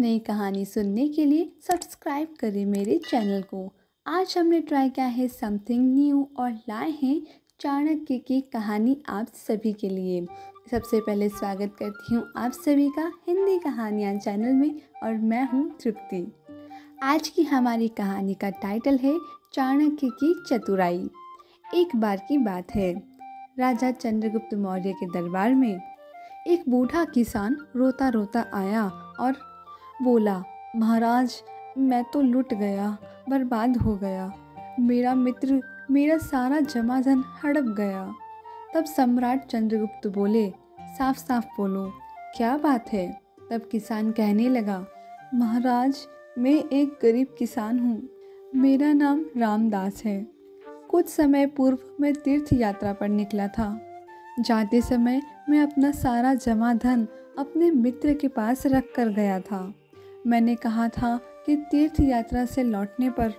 नई कहानी सुनने के लिए सब्सक्राइब करें मेरे चैनल को। आज हमने ट्राई किया है समथिंग न्यू और लाए हैं चाणक्य की कहानी आप सभी के लिए। सबसे पहले स्वागत करती हूँ आप सभी का हिंदी कहानियाँ चैनल में और मैं हूँ तृप्ति। आज की हमारी कहानी का टाइटल है चाणक्य की चतुराई। एक बार की बात है, राजा चंद्रगुप्त मौर्य के दरबार में एक बूढ़ा किसान रोता रोता आया और बोला, महाराज, मैं तो लुट गया, बर्बाद हो गया। मेरा मित्र मेरा सारा जमा धन हड़प गया। तब सम्राट चंद्रगुप्त बोले, साफ साफ बोलो, क्या बात है? तब किसान कहने लगा, महाराज, मैं एक गरीब किसान हूँ। मेरा नाम रामदास है। कुछ समय पूर्व मैं तीर्थ यात्रा पर निकला था। जाते समय मैं अपना सारा जमा धन अपने मित्र के पास रख कर गया था। मैंने कहा था कि तीर्थ यात्रा से लौटने पर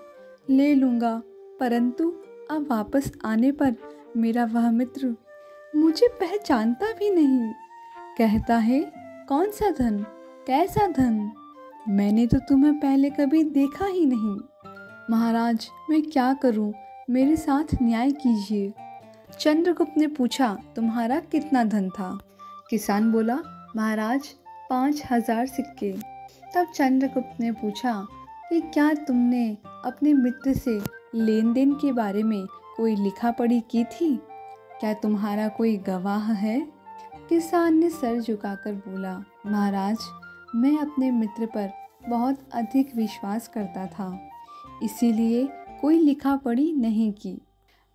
ले लूँगा, परंतु अब वापस आने पर मेरा वह मित्र मुझे पहचानता भी नहीं। कहता है, कौन सा धन, कैसा धन? मैंने तो तुम्हें पहले कभी देखा ही नहीं। महाराज, मैं क्या करूं? मेरे साथ न्याय कीजिए। चंद्रगुप्त ने पूछा, तुम्हारा कितना धन था? किसान बोला, महाराज, 5,000 सिक्के। तब चंद्रगुप्त ने पूछा कि क्या तुमने अपने मित्र से लेन देन के बारे में कोई लिखा पढ़ी की थी? क्या तुम्हारा कोई गवाह है? किसान ने सर झुकाकर बोला, महाराज, मैं अपने मित्र पर बहुत अधिक विश्वास करता था, इसीलिए कोई लिखा पढ़ी नहीं की।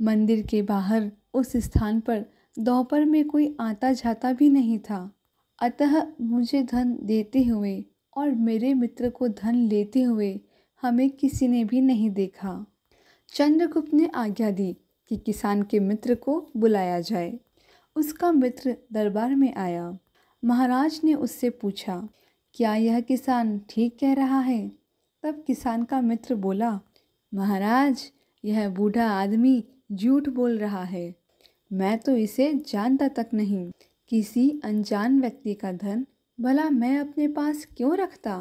मंदिर के बाहर उस स्थान पर दोपहर में कोई आता जाता भी नहीं था, अतः मुझे धन देते हुए और मेरे मित्र को धन लेते हुए हमें किसी ने भी नहीं देखा। चंद्रगुप्त ने आज्ञा दी कि किसान के मित्र को बुलाया जाए। उसका मित्र दरबार में आया। महाराज ने उससे पूछा, क्या यह किसान ठीक कह रहा है? तब किसान का मित्र बोला, महाराज, यह बूढ़ा आदमी झूठ बोल रहा है। मैं तो इसे जानता तक नहीं। किसी अनजान व्यक्ति का धन भला मैं अपने पास क्यों रखता,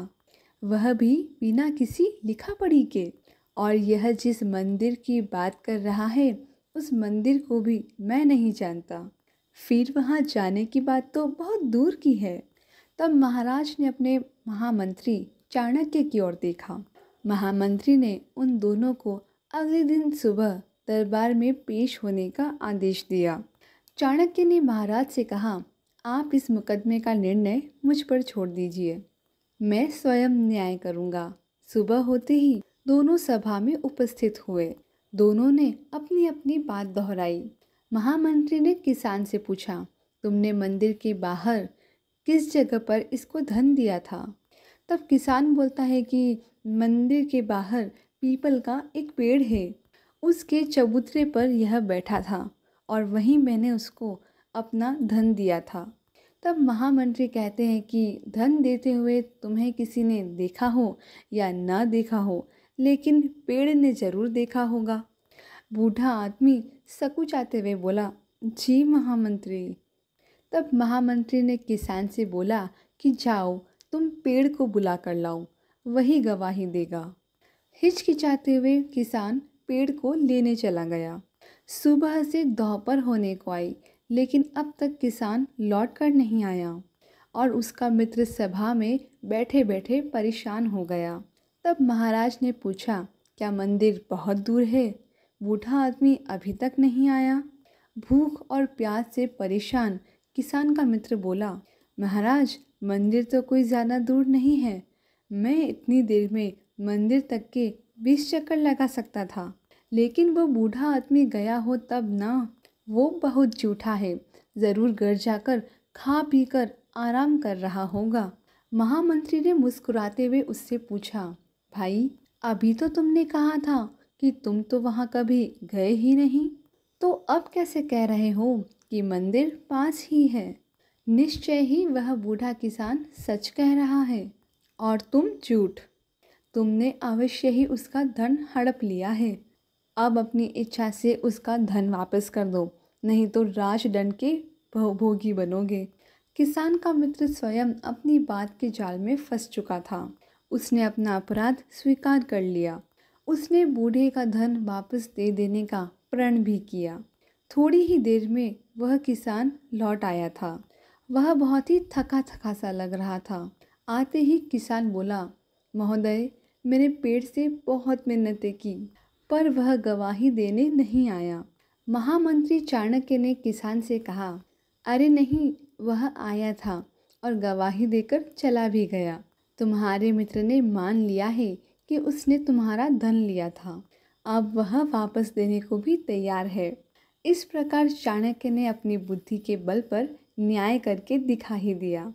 वह भी बिना किसी लिखा पढ़ी के। और यह जिस मंदिर की बात कर रहा है, उस मंदिर को भी मैं नहीं जानता। फिर वहाँ जाने की बात तो बहुत दूर की है। तब महाराज ने अपने महामंत्री चाणक्य की ओर देखा। महामंत्री ने उन दोनों को अगले दिन सुबह दरबार में पेश होने का आदेश दिया। चाणक्य ने महाराज से कहा, आप इस मुकदमे का निर्णय मुझ पर छोड़ दीजिए, मैं स्वयं न्याय करूंगा। सुबह होते ही दोनों सभा में उपस्थित हुए। दोनों ने अपनी अपनी बात दोहराई। महामंत्री ने किसान से पूछा, तुमने मंदिर के बाहर किस जगह पर इसको धन दिया था? तब किसान बोलता है कि मंदिर के बाहर पीपल का एक पेड़ है, उसके चबूतरे पर यह बैठा था और वहीं मैंने उसको अपना धन दिया था। तब महामंत्री कहते हैं कि धन देते हुए तुम्हें किसी ने देखा हो या ना देखा हो, लेकिन पेड़ ने जरूर देखा होगा। बूढ़ा आदमी सकुचाते हुए बोला, जी महामंत्री। तब महामंत्री ने किसान से बोला कि जाओ, तुम पेड़ को बुला कर लाओ, वही गवाही देगा। हिचकिचाते हुए किसान पेड़ को लेने चला गया। सुबह से दोपहर होने को आई, लेकिन अब तक किसान लौट कर नहीं आया और उसका मित्र सभा में बैठे बैठे परेशान हो गया। तब महाराज ने पूछा, क्या मंदिर बहुत दूर है? बूढ़ा आदमी अभी तक नहीं आया। भूख और प्यास से परेशान किसान का मित्र बोला, महाराज, मंदिर तो कोई ज़्यादा दूर नहीं है। मैं इतनी देर में मंदिर तक के 20 चक्कर लगा सकता था, लेकिन वो बूढ़ा आदमी गया हो तब ना। वो बहुत झूठा है, ज़रूर घर जाकर खा पी कर आराम कर रहा होगा। महामंत्री ने मुस्कुराते हुए उससे पूछा, भाई, अभी तो तुमने कहा था कि तुम तो वहाँ कभी गए ही नहीं, तो अब कैसे कह रहे हो कि मंदिर पास ही है? निश्चय ही वह बूढ़ा किसान सच कह रहा है और तुम झूठ। तुमने अवश्य ही उसका धन हड़प लिया है। अब अपनी इच्छा से उसका धन वापस कर दो, नहीं तो राजदंड के भोगी बनोगे। किसान का मित्र स्वयं अपनी बात के जाल में फंस चुका था। उसने अपना अपराध स्वीकार कर लिया। उसने बूढ़े का धन वापस दे देने का प्रण भी किया। थोड़ी ही देर में वह किसान लौट आया था। वह बहुत ही थका थका सा लग रहा था। आते ही किसान बोला, महोदय, मैंने पेड़ से बहुत मिन्नतें की, पर वह गवाही देने नहीं आया। महामंत्री चाणक्य ने किसान से कहा, अरे नहीं, वह आया था और गवाही देकर चला भी गया। तुम्हारे मित्र ने मान लिया है कि उसने तुम्हारा धन लिया था। अब वह वापस देने को भी तैयार है। इस प्रकार चाणक्य ने अपनी बुद्धि के बल पर न्याय करके दिखा ही दिया।